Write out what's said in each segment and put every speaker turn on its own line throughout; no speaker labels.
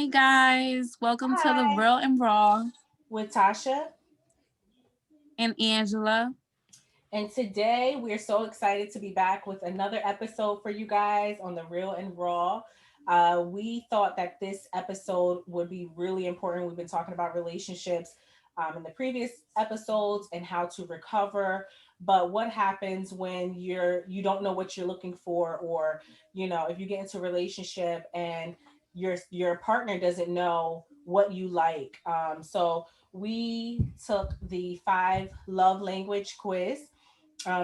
Hey guys, welcome to the
Hi,
Real and Raw
with Tasha.
and Angela.
And today we're so excited to be back with another episode for you guys on the Real and Raw. We thought that this episode would be really important. We've been talking about relationships in the previous episodes and how to recover. But what happens when you don't know what you're looking for, or if you get into a relationship and your partner doesn't know what you like. So we took the 5 love language quiz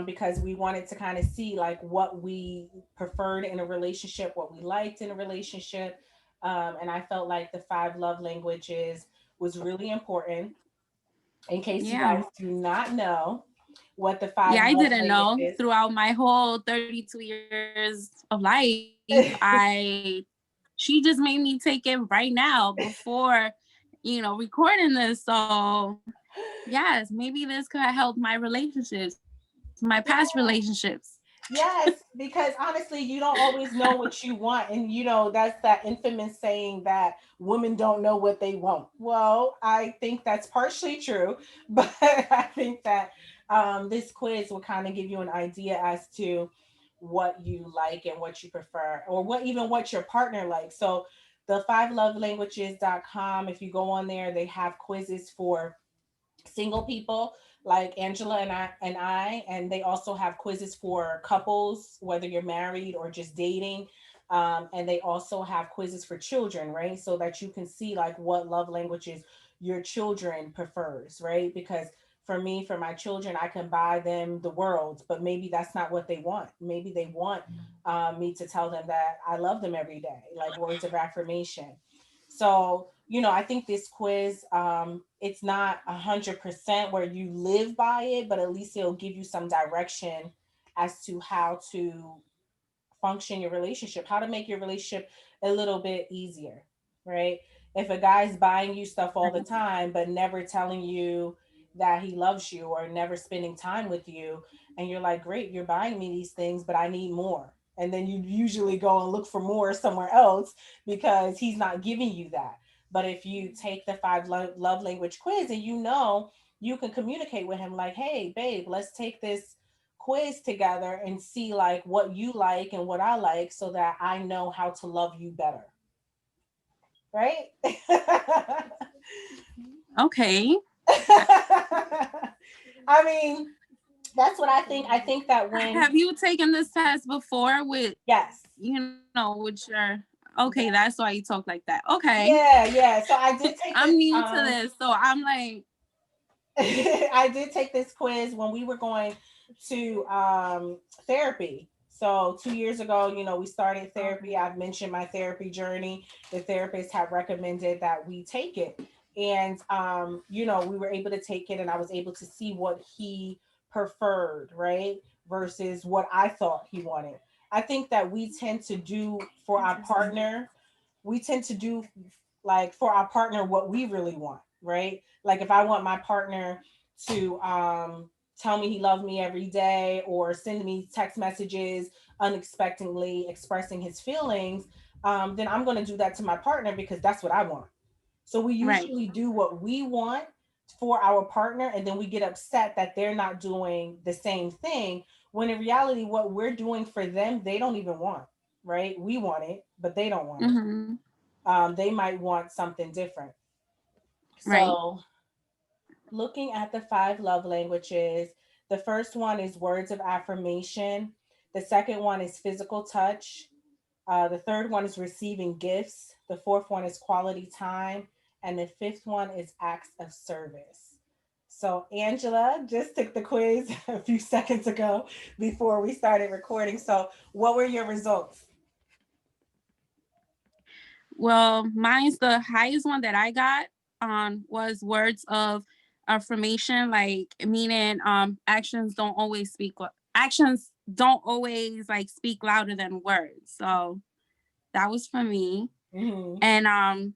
because we wanted to kind of see like what we preferred in a relationship, what we liked in a relationship. And I felt like the 5 love languages was really important. In case you
Yeah.
guys do not know what the
Yeah,
five
I
love
didn't know.
languages,
Throughout my whole 32 years of life, she just made me take it right now before, recording this. So, yes, maybe this could help my relationships, my past relationships.
yes, because honestly, you don't always know what you want. And that's that infamous saying that women don't know what they want. Well, I think that's partially true, but I think that this quiz will kind of give you an idea as to what you like and what you prefer, or what your partner likes. So the 5lovelanguages.com, if you go on there, they have quizzes for single people like Angela and they also have quizzes for couples, whether you're married or just dating. And they also have quizzes for children, right? So that you can see like what love languages your children prefers, right? Because for me, for my children, I can buy them the world, but maybe that's not what they want. Maybe they want me to tell them that I love them every day, like words of affirmation. So, I think this quiz, it's not 100% where you live by it, but at least it'll give you some direction as to how to function your relationship, how to make your relationship a little bit easier, right? If a guy's buying you stuff all the time, but never telling you that he loves you or never spending time with you, and you're like, great, you're buying me these things, but I need more. And then you usually go and look for more somewhere else because he's not giving you that. But if you take the 5 love language quiz and you can communicate with him like, hey, babe, let's take this quiz together and see like what you like and what I like so that I know how to love you better. Right?
Okay.
I mean, that's what I think. I think that when
Have you taken this test before with,
yes.
with your, okay, that's why you talk like that. Okay.
Yeah. So I did take
I'm
this
new to this. So I'm like,
I did take this quiz when we were going to therapy. So 2 years ago, we started therapy. I've mentioned my therapy journey. The therapist had recommended that we take it. And, we were able to take it and I was able to see what he preferred, right? Versus what I thought he wanted. I think that we tend to do like for our partner what we really want, right? Like if I want my partner to tell me he loves me every day or send me text messages unexpectedly expressing his feelings, then I'm going to do that to my partner because that's what I want. So we
right.
usually do what we want for our partner and then we get upset that they're not doing the same thing when in reality what we're doing for them they don't even want, right? We want it but they don't want it.
Mm-hmm.
They might want something different.
Right.
So, looking at the 5 love languages, the first one is words of affirmation. The second one is physical touch. The third one is receiving gifts. The fourth one is quality time. And the fifth one is acts of service. So, Angela just took the quiz a few seconds ago before we started recording. So, what were your results?
Well, mine's the highest one that I got was words of affirmation, like meaning actions don't always like speak louder than words. So that was for me.
Mm-hmm.
And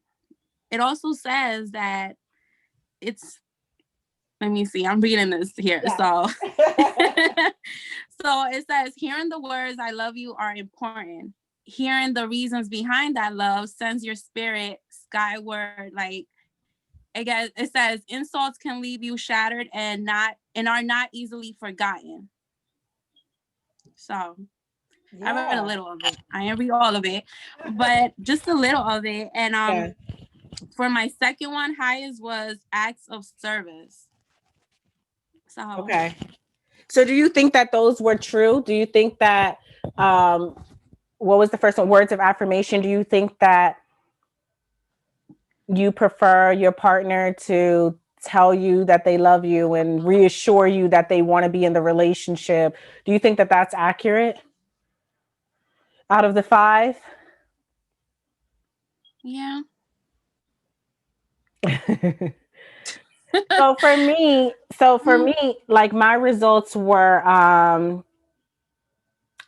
it also says that it's let me see, I'm reading this here.
Yes.
So so it says hearing the words I love you are important. Hearing the reasons behind that love sends your spirit skyward. Like it says insults can leave you shattered and are not easily forgotten. So I read a little of it. I didn't read all of it, but just a little of it. And for my second one, highest was acts of service. So
okay. So do you think that those were true? Do you think that what was the first one? Words of affirmation. Do you think that you prefer your partner to tell you that they love you and reassure you that they want to be in the relationship? Do you think that that's accurate out of the 5?
Yeah.
So for me, like my results were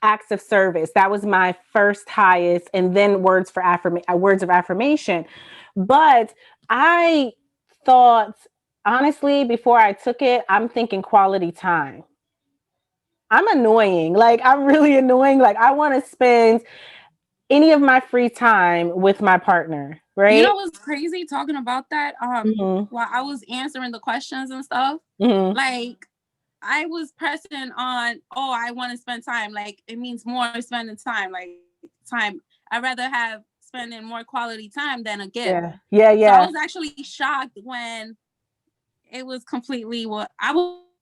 acts of service. That was my first highest, and then words of affirmation. But I thought, honestly, before I took it, I'm thinking quality time. I'm annoying. Like, I'm really annoying. Like, I want to spend any of my free time with my partner, right?
You know what's crazy talking about that? While I was answering the questions and stuff, like I was pressing on, oh, I want to spend time. Like it means more spending time. Like time. I'd rather have spending more quality time than a gift.
Yeah.
So I was actually shocked when it was completely what I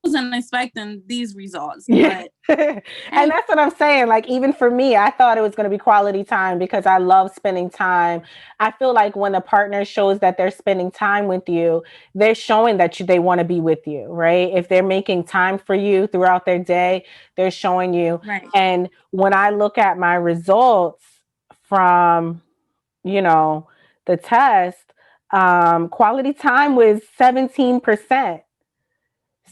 wasn't expecting these results. But
and that's what I'm saying. Like, even for me, I thought it was going to be quality time because I love spending time. I feel like when a partner shows that they're spending time with you, they're showing that they want to be with you, right? If they're making time for you throughout their day, they're showing you.
Right.
And when I look at my results from, the test, quality time was 17%.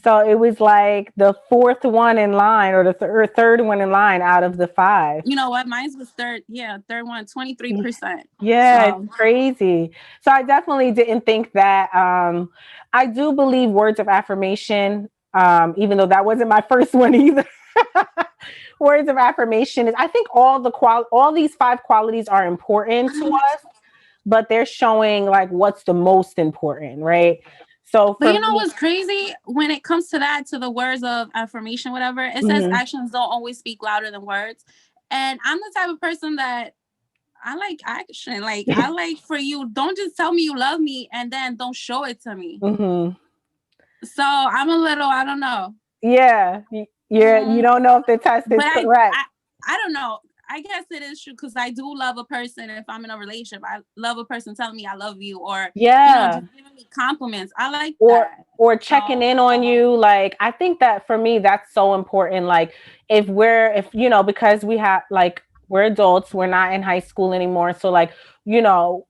So it was like the fourth one in line, or the third one in line out of the 5.
You know what? Mine was third. Yeah, third one, 23%.
Yeah, so. It's crazy. So I definitely didn't think that. I do believe words of affirmation, even though that wasn't my first one either. Words of affirmation is, I think all these 5 qualities are important to us, but they're showing like what's the most important, right? So,
but you know what's crazy when it comes to that, to the words of affirmation, whatever, it says actions don't always speak louder than words. And I'm the type of person that I like action. Like I like for you, don't just tell me you love me and then don't show it to me. So I'm a little, I don't know.
Yeah. You don't know if the test is correct.
I don't know. I guess it is true because I do love a person. If I'm in a relationship, I love a person telling me I love you, or just giving me compliments. I like that.
Or checking in on you. Like, I think that for me, that's so important. Like, because we have, like, we're adults, we're not in high school anymore. So like,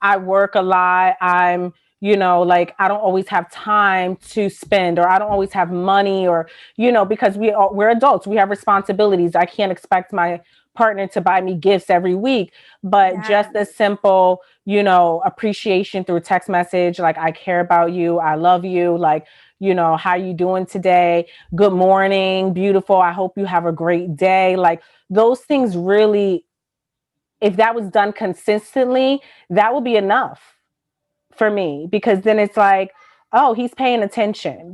I work a lot. I'm, like, I don't always have time to spend, or I don't always have money, or, because we're adults, we have responsibilities. I can't expect my partner to buy me gifts every week, but just a simple, appreciation through text message. Like, I care about you. I love you. Like, how you doing today? Good morning. Beautiful. I hope you have a great day. Like, those things really, if that was done consistently, that would be enough for me, because then it's like, oh, he's paying attention,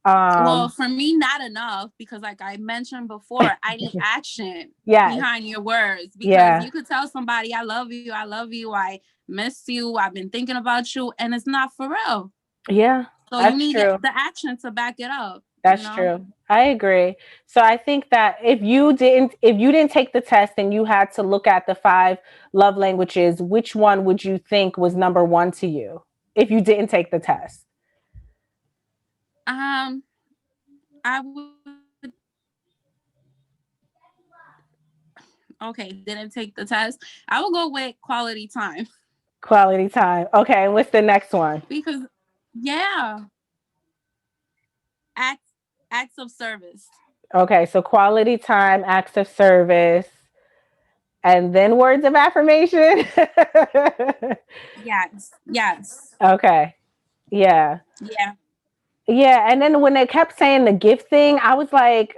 well, for me, not enough, because like I mentioned before, I need action behind your words, because you could tell somebody, I love you, I miss you, I've been thinking about you, and it's not for real.
Yeah.
So you need the action to back it up.
That's true. I agree. So I think that if you didn't take the test and you had to look at the 5 love languages, which one would you think was number 1 to you if you didn't take the test?
I would. Okay, didn't take the test. I will go with quality time.
Quality time. Okay, and what's the next one?
Because, acts of service.
Okay, so quality time, acts of service, and then words of affirmation.
Yes.
Okay. Yeah.
Yeah, and then when they kept saying the gift thing, I was like,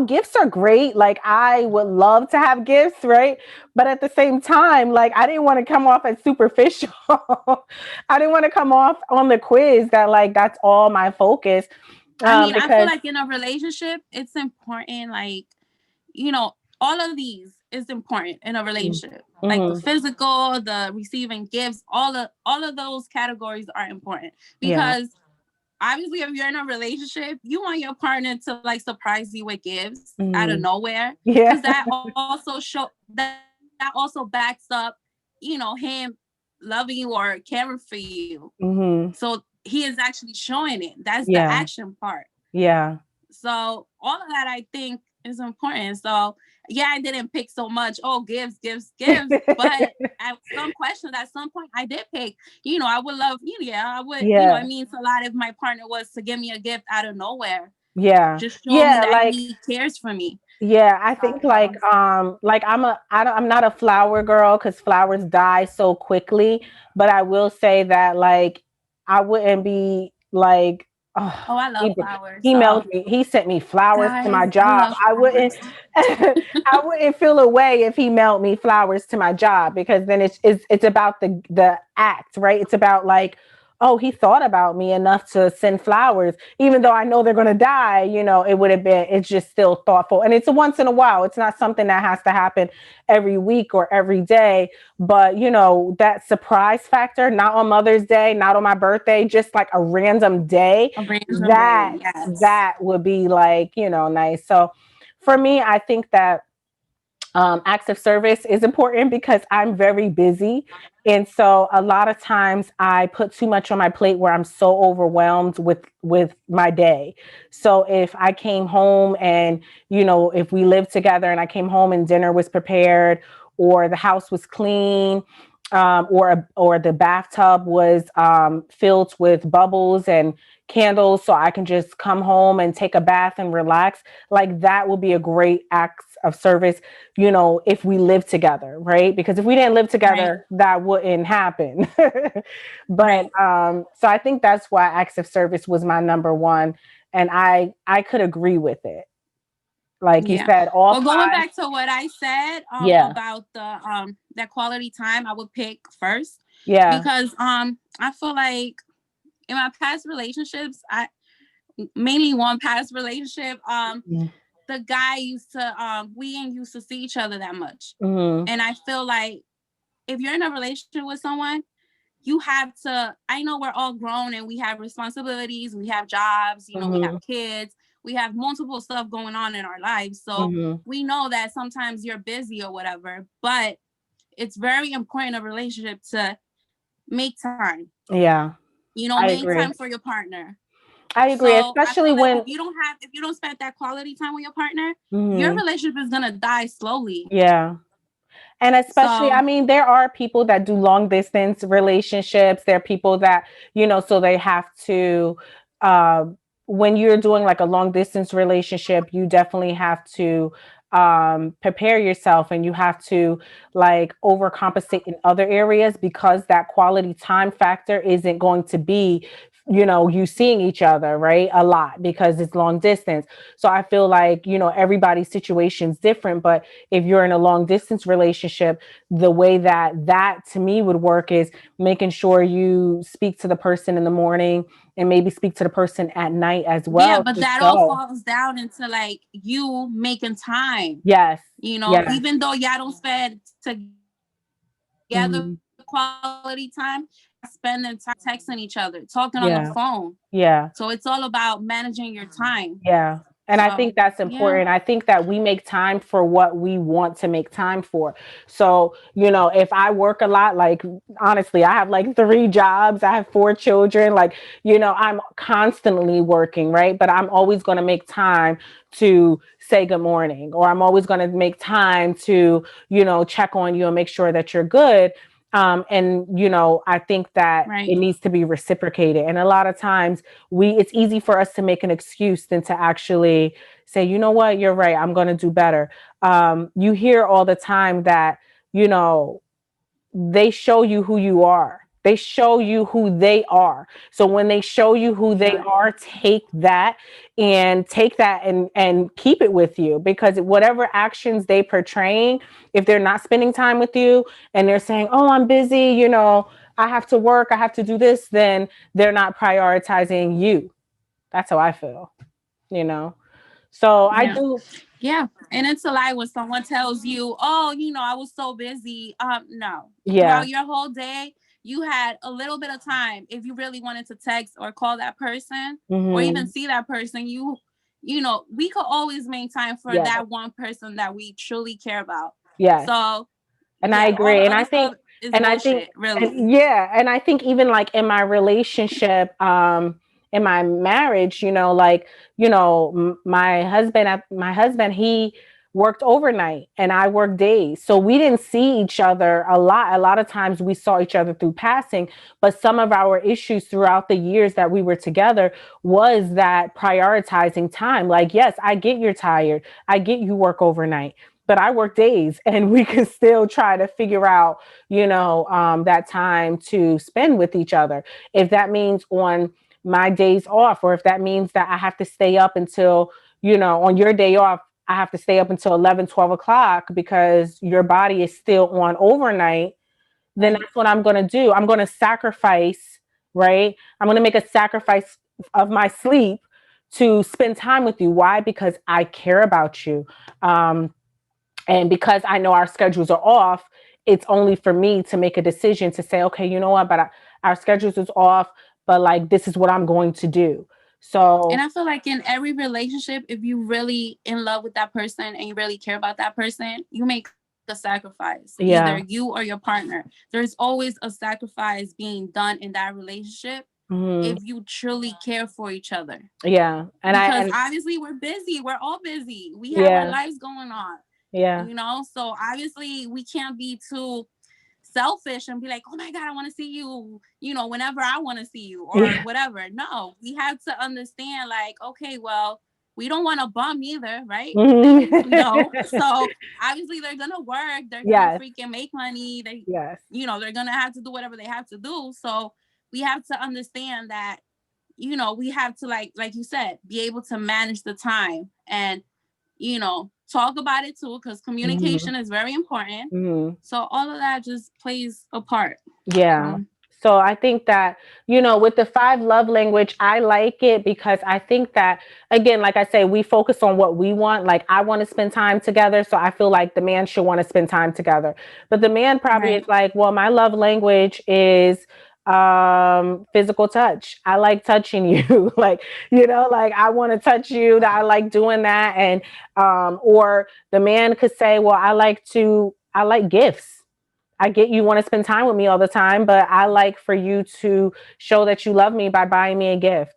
gifts are great. Like I would love to have gifts, right? But at the same time, like I didn't want to come off as superficial. I didn't want to come off on the quiz that like that's all my focus.
I mean, I feel
Because
like in a relationship, it's important, like, all of these is important in a relationship. Like the
mm-hmm,
physical, the receiving gifts, all of those categories are important
yeah,
because obviously if you're in a relationship, you want your partner to like surprise you with gifts out of
mm-hmm,
nowhere
yeah,
because that also backs up, him loving you or caring for you.
mm-hmm,
So he is actually showing it. That's the
yeah,
action part.
yeah.
So all of that I think is important. So yeah, I didn't pick so much, oh, gifts, gifts, gifts. But at some questions, at some point I did pick, I would love, yeah, I would,
Yeah,
it means a lot if my partner was to give me a gift out of nowhere.
yeah,
Just show me
yeah.
that
Like,
he cares for me.
yeah, I think like I'm not a flower girl because flowers die so quickly, but I will say that like I wouldn't be like, oh,
Oh, I love
he
flowers.
he
So
mailed me, he sent me flowers to my
guys, I
job.
love
I wouldn't
flowers.
I wouldn't feel a way if he mailed me flowers to my job because then it's about the act, right? It's about like, oh, he thought about me enough to send flowers, even though I know they're going to die. It would have been, it's just still thoughtful. And it's a once in a while. It's not something that has to happen every week or every day. But, that surprise factor, not on Mother's Day, not on my birthday, just like a random day,
A random
that,
day, yes.
that would be like, nice. So for me, I think that acts of service is important because I'm very busy. And so a lot of times I put too much on my plate where I'm so overwhelmed with my day. So if I came home and, if we lived together and I came home and dinner was prepared or the house was clean, or the bathtub was filled with bubbles and candles so I can just come home and take a bath and relax, like that would be a great act of service, if we live together, right? Because if we didn't live
Right,
together, that wouldn't happen. But
right.
so I think that's why acts of service was my number one. And I could agree with it. Like you
Yeah.
said, all
Well, going
five.
back to what I said
Yeah.
about the that quality time, I would pick first
Yeah.
because I feel like in my past relationships, I mainly one past relationship, the guy used to we didn't used to see each other that much.
Mm-hmm.
And I feel like if you're in a relationship with someone, you have to, I know we're all grown and we have responsibilities, we have jobs, we have
Mm-hmm.
kids, we have multiple stuff going on in our lives. So
Mm-hmm.
we know that sometimes you're busy or whatever, but it's very important in a relationship to make time,
Yeah, I
make
agree.
time for your partner.
I agree,
So I
especially
feel like
when.
if you don't spend that quality time with your partner, your
Mhm.
relationship is gonna die slowly.
Yeah. And especially, I
So
mean, there are people that do long distance relationships. There are people that, so they have to, uh, when you're doing like a long distance relationship, you definitely have to prepare yourself and you have to like overcompensate in other areas because that quality time factor isn't going to be, you seeing each other, right? A lot because it's long distance. So I feel like, everybody's situation's different, but if you're in a long distance relationship, the way that to me would work is making sure you speak to the person in the morning and maybe speak to the person at night as
yeah,
well.
but
Just
that all
so.
falls down into like you making time.
Yes. Yes.
Even though y'all don't spend together
Mhm.
quality time, spending time texting each other, talking on the
Yeah.
phone.
Yeah.
So it's all about managing your time.
Yeah. And I
So
think that's
yeah.
important. I think that we make time for what we want to make time for. So, if I work a lot, like honestly, I have like 3 jobs, I have 4 children, like, I'm constantly working, right? But I'm always going to make time to say good morning, or I'm always going to make time to, check on you and make sure that you're good. And I think that
Right.
it needs to be reciprocated. And a lot of times it's easy for us to make an excuse than to actually say, you know what, you're right, I'm going to do better. You hear all the time that, they show you who you are. They show you who they are. So when they show you who they
Yeah.
are, take that and keep it with you, because whatever actions they portraying, if they're not spending time with you and they're saying, "Oh, I'm busy, I have to work, I have to do this," then they're not prioritizing you. That's how I feel, you know. So I
Yeah.
do.
Yeah. And it's a lie when someone tells you, "Oh, I was so busy." No.
Yeah.
Throughout your whole day, you had a little bit of time. If you really wanted to text or call that person or even
Hmm.
see that person, we could always make time for
Yeah.
that one person that we truly care about.
Yes.
So
And I
yeah, all the
agree.
other stuff is
And I think,
bullshit, really.
and yeah, and I think even like in my relationship, in my marriage, like, my husband, he worked overnight and I worked days. So we didn't see each other a lot. A lot of times we saw each other through passing, but some of our issues throughout the years that we were together was that prioritizing time. Like, yes, I get you're tired. I get you work overnight, but I work days, and we can still try to figure out, that time to spend with each other. If that means on my days off, or if that means that I have to stay up until, on your day off, I have to stay up until 11, 12 o'clock because your body is still on overnight, then
Right.
that's what I'm going to do. I'm going to sacrifice, right? I'm going to make a sacrifice of my sleep to spend time with you. Why? Because I care about you. And because I know our schedules are off, it's only for me to make a decision to say, okay, you know what, but our schedules is off, but like, this is what I'm going to do.
And
So,
I feel like in every relationship, if you really in love with that person and you really care about that person, you make a sacrifice, either
yeah.
you or your partner. There's always a sacrifice being done in that relationship
Hmm.
if you truly care for each other.
Yeah.
Because obviously we're busy. We're all busy. We have our
Yeah.
lives going on,
Yeah.
So obviously we can't be too selfish and be like, "Oh my God, I want to see you, whenever I want to see you or
Yeah.
whatever." No, we have to understand, like, okay, well, we don't want to bum either, right?
Mhm.
No. So obviously they're going to work, they're going to
Yes.
freaking make money.
Yes.
They're going to have to do whatever they have to do. So we have to understand that, we have to, like you said, be able to manage the time and, talk about it too, because
Hmm.
communication is very important.
Hmm.
So all of that just plays a part.
Yeah.
So
So I think that, with the five love language, I like it because I think that, again, like I say, we focus on what we want. Like, I want to spend time together. So I feel like the man should want to spend time together. But the man probably is
right.
like, well, my love language is physical touch. I like touching you. Like, like, I want to touch you, that I like doing that. And or the man could say, well, I like gifts. I get you want to spend time with me all the time, but I like for you to show that you love me by buying me a gift,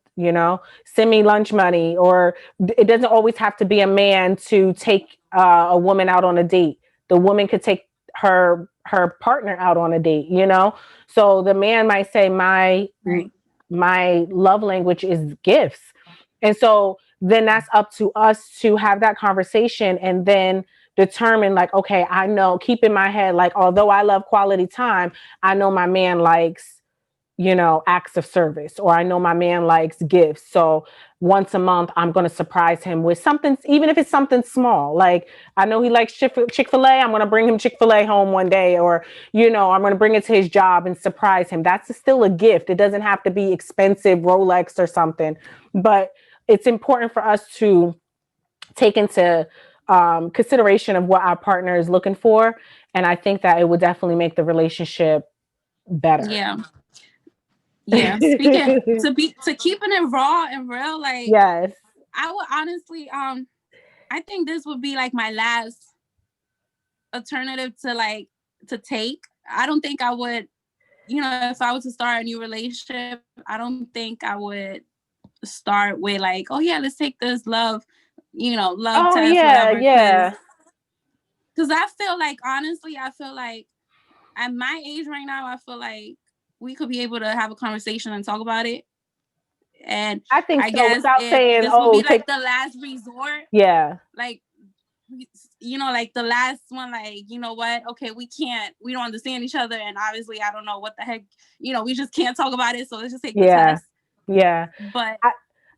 send me lunch money, or it doesn't always have to be a man to take a woman out on a date. The woman could take her partner out on a date, So the man might say,
Right.
my love language is gifts. And so then that's up to us to have that conversation and then determine, like, okay, I know, keep in my head, like, although I love quality time, I know my man likes, acts of service, or I know my man likes gifts. So once a month, I'm going to surprise him with something, even if it's something small. Like, I know he likes Chick-fil-A. I'm going to bring him Chick-fil-A home one day, or, I'm going to bring it to his job and surprise him. That's still a gift. It doesn't have to be expensive Rolex or something, but it's important for us to take into consideration of what our partner is looking for. And I think that it would definitely make the relationship better.
Yeah. Yeah. Speaking to keeping it raw and real, like,
Yes.
I would honestly, I think this would be like my last alternative to take. I don't think I would, if I was to start a new relationship, I don't think I would start with like, oh yeah, let's take this love
Oh,
test,
yeah.
whatever. Cause
Yeah.
I feel like, honestly, I feel like at my age right now, I feel like we could be able to have a conversation and talk about it. And
I think
I
so.
guess
Without
if
saying,
this would
oh,
be
take,
like the last resort,
yeah.
like, like the last one, like, you know what? Okay, we don't understand each other. And obviously I don't know what the heck, we just can't talk about it. So let's just take the
Yeah.
test.
Yeah.
But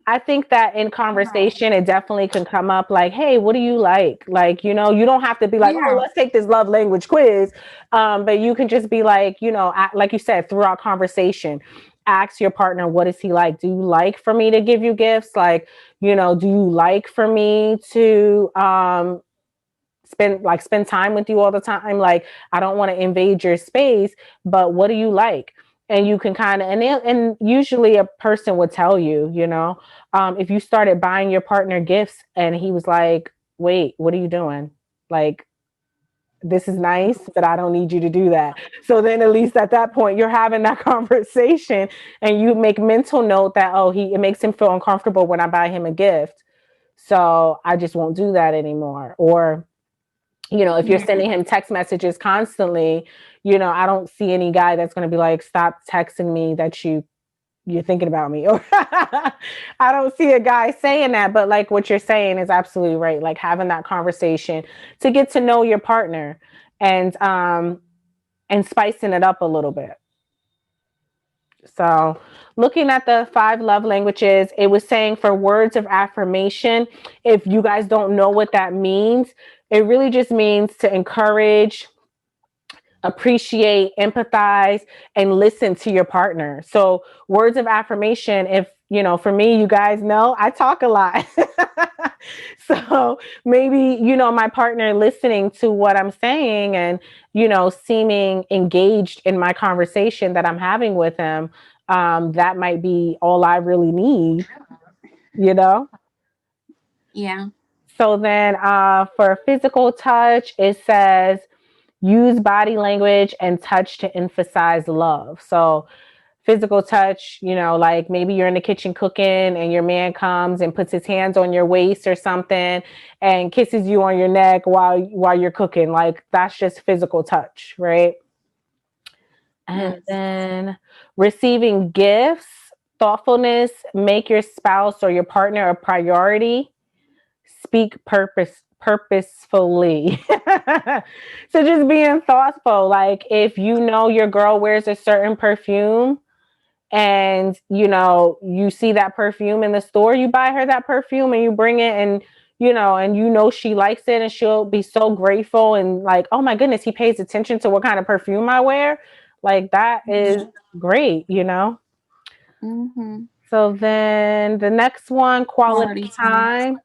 I think that in conversation, it definitely can come up like, hey, what do you like? Like, you don't have to be like, oh, let's take this love language quiz. But you can just be like, like you said, throughout conversation, ask your partner, what is he like? Do you like for me to give you gifts? Like, do you like for me to spend time with you all the time? Like, I don't want to invade your space, but what do you like? And you can kind of, and usually a person would tell you, if you started buying your partner gifts and he was like, wait, what are you doing? Like, this is nice, but I don't need you to do that. So then at least at that point, you're having that conversation and you make mental note that, it makes him feel uncomfortable when I buy him a gift. So I just won't do that anymore. Or, if you're sending him text messages constantly, I don't see any guy that's going to be like, stop texting me that you're thinking about me. Or I don't see a guy saying that, but like what you're saying is absolutely right. Like having that conversation to get to know your partner and spicing it up a little bit. So looking at the 5 love languages, it was saying for words of affirmation, if you guys don't know what that means, it really just means to encourage, appreciate, empathize, and listen to your partner. So words of affirmation, if, for me, you guys know, I talk a lot. So maybe, my partner listening to what I'm saying and, seeming engaged in my conversation that I'm having with him, that might be all I really need,
Yeah.
So then for physical touch, it says, use body language and touch to emphasize love. So physical touch, like maybe you're in the kitchen cooking and your man comes and puts his hands on your waist or something and kisses you on your neck while you're cooking. Like that's just physical touch, right? And then receiving gifts, thoughtfulness, make your spouse or your partner a priority. Speak purposefully. So just being thoughtful. Like if your girl wears a certain perfume and you see that perfume in the store, you buy her that perfume and you bring it and she likes it and she'll be so grateful and like, oh my goodness, he pays attention to what kind of perfume I wear. Like that is great,
Mm-hmm.
So then the next one, quality time.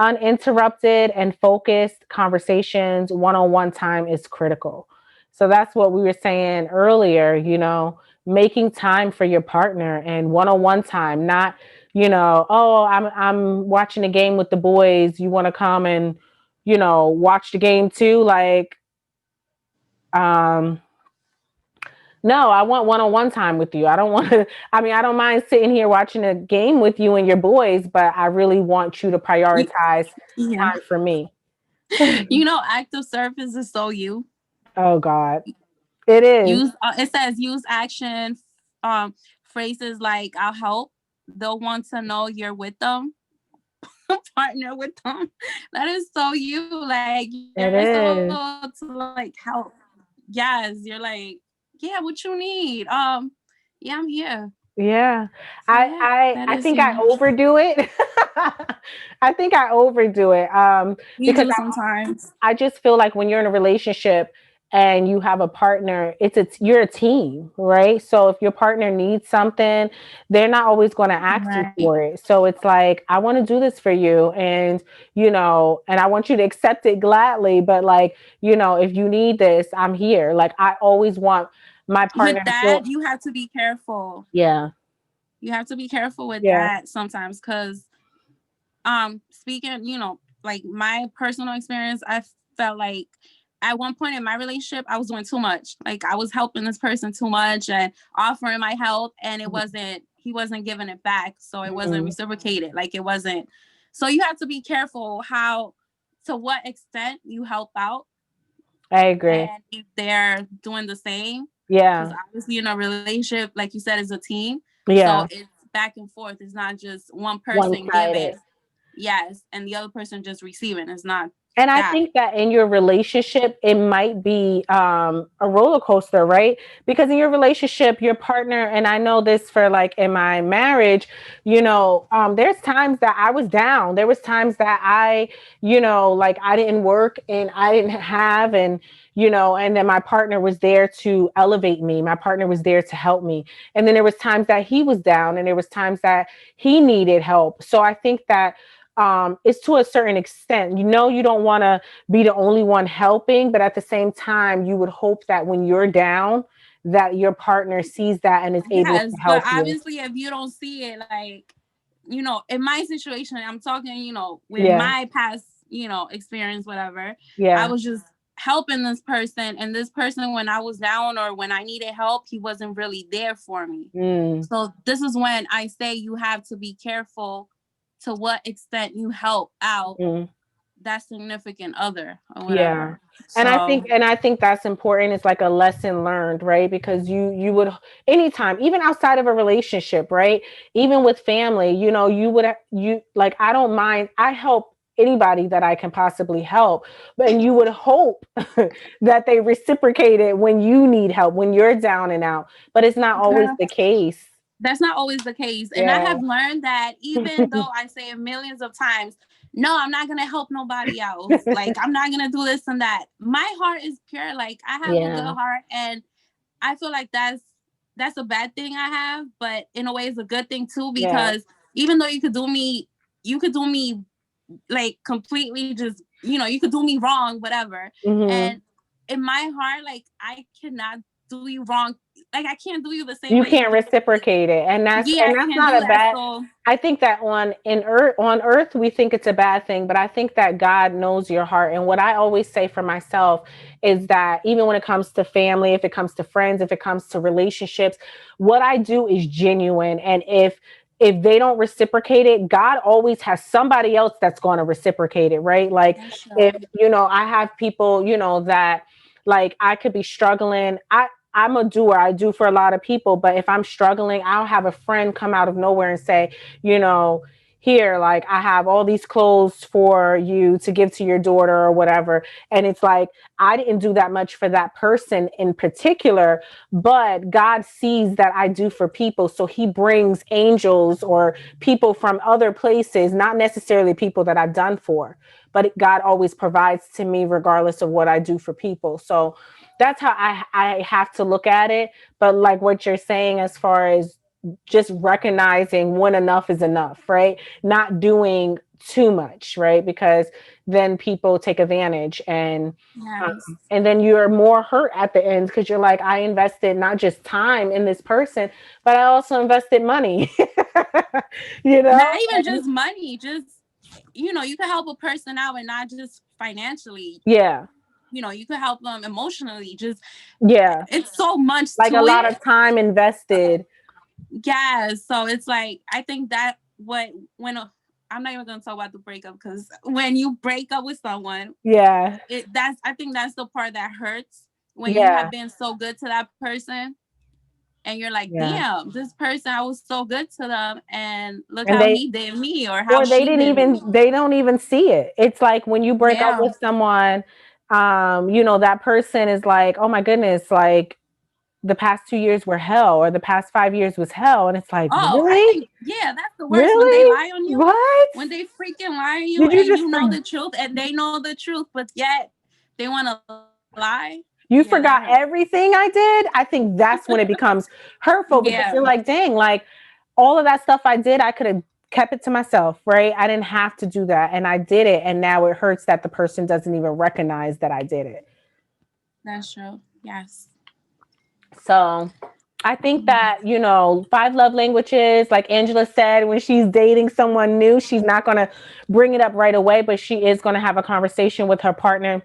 Uninterrupted and focused conversations, one-on-one time is critical. So that's what we were saying earlier, making time for your partner and one-on-one time, not, oh, I'm watching a game with the boys. You want to come and, watch the game too? Like, no, I want one-on-one time with you. I don't want to, I don't mind sitting here watching a game with you and your boys, but I really want you to prioritize time for me.
Active service is so you.
Oh God. It is.
It says use action phrases like I'll help. They'll want to know you're with them. Partner with them. That is so you. Like you're so to like help. Yes, you're like, yeah, what you need? Yeah, I'm here.
Yeah. So, I think I overdo it. I think I overdo it. Because
sometimes
I just feel like when you're in a relationship and you have a partner, you're a team, right? So if your partner needs something, they're not always going to ask you for it. So it's like, I want to do this for you. And, and I want you to accept it gladly. But like, if you need this, I'm here. Like I always want my partner.
With that, you have to be careful.
Yeah.
You have to be careful with that sometimes. Cause speaking, like my personal experience, I felt like at one point in my relationship, I was doing too much. Like I was helping this person too much and offering my help, and he wasn't giving it back. So it wasn't reciprocated. Like it wasn't. So you have to be careful to what extent you help out.
I agree.
And if they're doing the same.
Yeah.
Because obviously in a relationship, like you said, is a team.
Yeah.
So it's back and forth. It's not just one person giving. Yes, and the other person just receiving. It's not
And I
that.
think that in your relationship, it might be a roller coaster, right? Because in your relationship, your partner, and I know this for like in my marriage, there's times that I was down. There was times that like I didn't work and I didn't have, and then my partner was there to elevate me. My partner was there to help me. And then there was times that he was down and there was times that he needed help. So I think that it's to a certain extent. You don't want to be the only one helping, but at the same time, you would hope that when you're down, that your partner sees that and is able to
Yes, but
help you.
obviously, if you don't see it, like, in my situation, I'm talking, with
Yeah,
my past, experience, whatever, I
yeah,
was just helping this person. And this person, when I was down or when I needed help, he wasn't really there for me.
mm,
So this is when I say you have to be careful to what extent you help out
mm.
that significant other or
Yeah.
whatever.
And
So
I think that's important. It's like a lesson learned, right? Because you would anytime, even outside of a relationship, right? Even with family, you like I don't mind. I help anybody that I can possibly help. But and you would hope that they reciprocate it when you need help, when you're down and out. But it's not always
girl,
the case.
that's not always the case. And I
Yeah.
have learned that even though I say it millions of times, no, I'm not going to help nobody else. Like, I'm not going to do this and that. My heart is pure. Like, I have a good
Yeah.
heart. And I feel like that's a bad thing I have, but in a way it's a good thing too,
Yeah.
because even though you could do me like completely just, you could do me wrong, whatever.
Hmm.
And in my heart, like, I cannot do you wrong. Like, I can't do you the same
You
way you
can't
do me.
reciprocate it, and that's
Yeah,
and
I
that's
can't
not
do
a
that.
bad.
So
I think that on earth we think it's a bad thing, but I think that God knows your heart. And what I always say for myself is that even when it comes to family, if it comes to friends, if it comes to relationships, what I do is genuine. And if they don't reciprocate it, God always has somebody else that's going to reciprocate it, right? Like
that's
if
true.
I have people, that like I could be struggling. I'm a doer. I do for a lot of people. But if I'm struggling, I'll have a friend come out of nowhere and say, here, like I have all these clothes for you to give to your daughter or whatever. And it's like, I didn't do that much for that person in particular, but God sees that I do for people. So he brings angels or people from other places, not necessarily people that I've done for, but God always provides to me regardless of what I do for people. So that's how I have to look at it. But like what you're saying, as far as just recognizing when enough is enough, right? Not doing too much, right? Because then people take advantage
Yes.
and then you're more hurt at the end because you're like, I invested not just time in this person, but I also invested money. you
Not
know?
even just money, just you can help a person out and not just financially.
Yeah.
You could help them emotionally. Just
Yeah.
it's so much
Like a
to
lot
it.
of time invested.
Yeah, so it's like I think that I'm not even gonna talk about the breakup, because when you break up with someone,
Yeah.
I think that's the part that hurts, when you have
Yeah.
been so good to that person and you're like,
Yeah.
damn, this person, I was so good to them, and look
And
how
they
he did me or how
or
she did me.
they don't even see it. It's like when you break up
Yeah.
with someone, that person is like, oh my goodness, like the past 2 years were hell or the past 5 years was hell. And it's like,
Oh, I
really?
think, yeah, that's the worst, when they
Really?
lie on you,
What?
when they freaking lie on you
Did you
and
just
you know the truth and they know the truth, but yet they want to lie.
you
Yeah, that
forgot
hurts.
everything I did? I think that's when it becomes hurtful because
Yeah,
you're like, dang, like all of that stuff I did, I could have kept it to myself, right? I didn't have to do that. And I did it. And now it hurts that the person doesn't even recognize that I did it.
that's true. Yes.
So I think
Yeah.
that, five love languages, like Angela said, when she's dating someone new, she's not going to bring it up right away, but she is going to have a conversation with her partner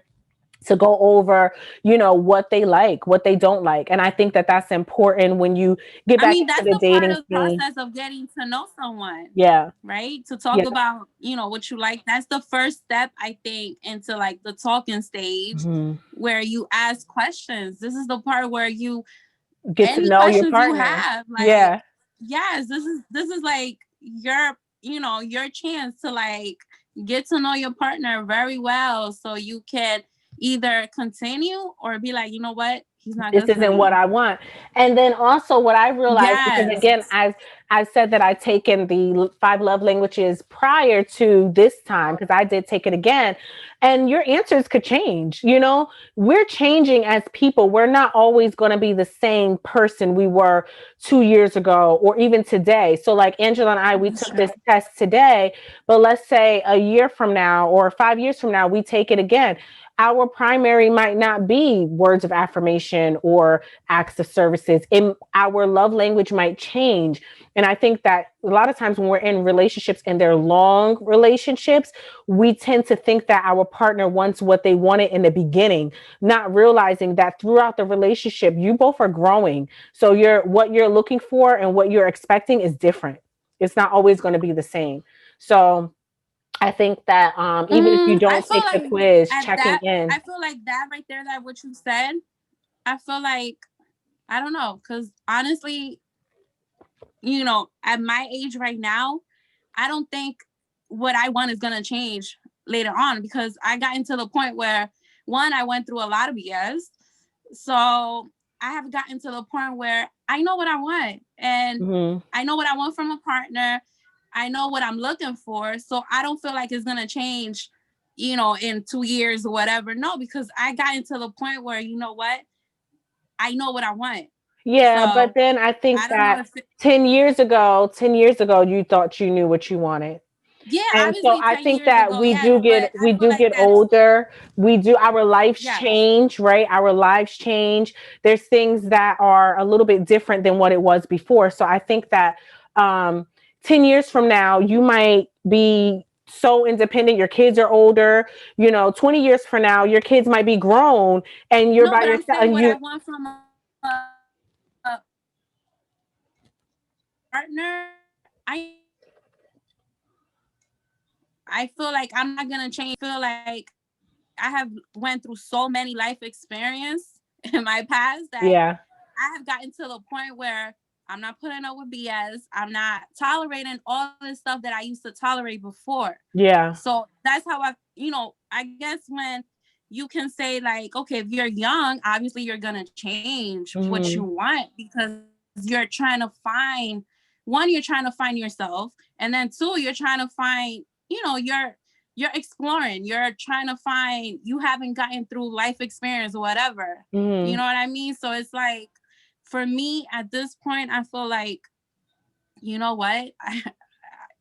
to go over, what they like, what they don't like. And I think that that's important when you get
I
back
mean,
into
that's
the
the part
dating
of the
scene.
process of getting to know someone,
Yeah.
right? To
Yeah.
talk about, what you like. That's the first step, I think, into like the talking stage,
Mhm.
where you ask questions. This is the part where
Get to
any
know your
questions you
partner.
have, like,
Yeah.
yes, this is like your chance to, like, get to know your partner very well so you can either continue or be like, you know what, he's not
This
good for
isn't what
me.
I want. And then also what I realized, because
Yes.
again, I said that I'd taken the five love languages prior to this time, because I did take it again. And your answers could change. You know, we're changing as people. We're not always going to be the same person we were 2 years ago or even today. So like Angela and I, we
That's
took
true.
this test today, but let's say a year from now or 5 years from now, we take it again. Our primary might not be words of affirmation or acts of services. Our love language might change. And I think that a lot of times when we're in relationships and they're long relationships, we tend to think that our partner wants what they wanted in the beginning, not realizing that throughout the relationship, you both are growing. So what you're looking for and what you're expecting is different. It's not always going to be the same. So I think that even if you
I
don't
feel
take the
like
quiz,
at
checking
that,
in.
I feel like that right there, that what you said, I feel like, I don't know, because honestly, at my age right now, I don't think what I want is going to change later on, because I got into the point where, one, I went through a lot of BS. So I have gotten to the point where I know what I want, and
Mhm.
I know what I want from a partner. I know what I'm looking for. So I don't feel like it's going to change, in 2 years or whatever. No, because I got into the point where, you know what? I know what I want.
Yeah, but
So
then I think
I don't know
that
if,
10 years ago, you thought you knew what you wanted.
yeah,
And so
obviously
I
10
think
years
that
ago, yes, but I
we
feel
do
like
get
that's,
older. We do our lives
yes.
change, right? Our lives change. There's things that are a little bit different than what it was before. So I think that um 10 years from now, you might be so independent, your kids are older, 20 years from now, your kids might be grown and you're
No,
by
but I'm
yourself
saying
and
what I
you
want from a partner. I I feel like I'm not gonna change. Feel like I have went through so many life experience in my past that
yeah,
I have gotten to the point where I'm not putting up with BS. I'm not tolerating all the stuff that I used to tolerate before.
yeah.
So that's how I guess when you can say like, okay, if you're young, obviously you're gonna change what you
Mhm.
want because you're trying to find one, you're trying to find yourself, and then two, you're trying to find, you're exploring, you're trying to find, you haven't gotten through life experience or whatever. You
Mhm.
know what I mean? So it's like, for me at this point, I feel like, you know what?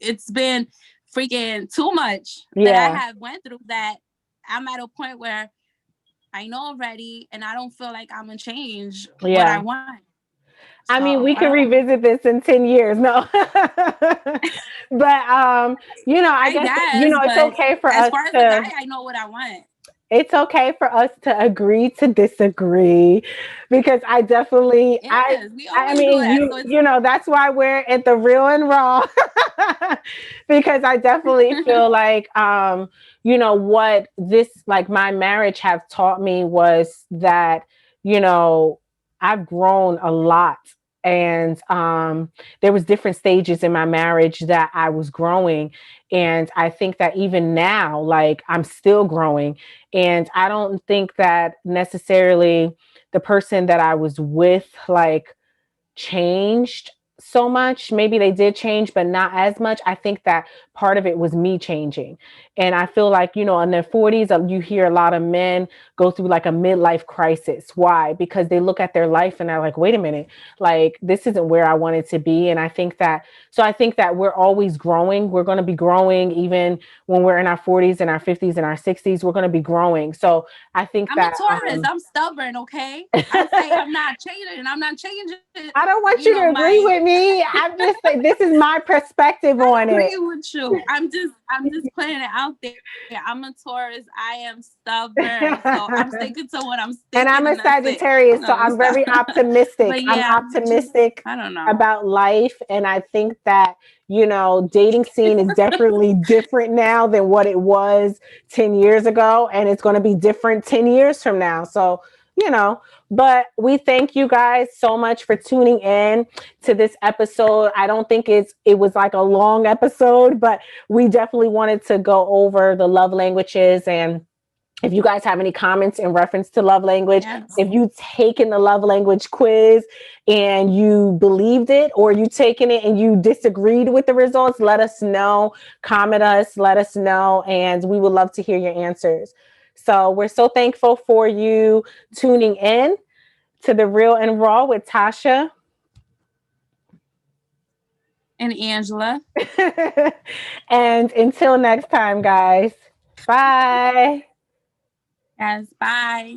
It's been freaking too much that I
Yeah.
have went through that I'm at a point where I know already and I don't feel like I'm gonna change what I
Yeah.
want.
I mean,
So
we
I
can
don't know.
revisit this in 10 years. No. But I
I
guess,
guess,
it's
but
okay for
as
us
far as a
to
guy, I know what I want.
agree to disagree, because I definitely
Yes, we
I
always do
mean,
that. So it's
that's why we're at the real and raw. Because I definitely feel like what this, like, my marriage have taught me was that, you know I've grown a lot. And there was different stages in my marriage that I was growing. And I think that even now, like, I'm still growing. And I don't think that necessarily the person that I was with, like, changed so much. Maybe they did change, but not as much. I think that part of it was me changing. And I feel like, in their 40s, you hear a lot of men go through like a midlife crisis. Why? Because they look at their life and they're like, wait a minute, like, this isn't where I wanted to be. And I think that we're always growing. We're going to be growing even when we're in our 40s and our 50s and our 60s. We're going to be growing. So I think
I'm a
that,
Taurus. I'm stubborn, okay? I say I'm not changing, and I'm not changing.
I don't want you to agree
My
with me. I'm just saying, this is my perspective
I
on it.
agree with you. I'm just putting it out there. I'm a Taurus. I am stubborn, so I'm sticking to what I'm
And I'm
sticking,
a
and that's it.
Sagittarius, so
No,
I'm
stop.
very optimistic.
But
I'm
yeah, just
optimistic
I don't know.
about life. And I think that, dating scene is definitely different now than what it was 10 years ago. And it's going to be different 10 years from now. So, you know, But we thank you guys so much for tuning in to this episode. I don't think it was like a long episode, but we definitely wanted to go over the love languages. And if you guys have any comments in reference to love language,
Yes.
if you've taken the love language quiz and you believed it, or you taken it and you disagreed with the results, let us know, comment us, let us know, and we would love to hear your answers. So we're so thankful for you tuning in to The Real and Raw with Tasha
And Angela.
and until next time, guys, bye.
Yes, bye.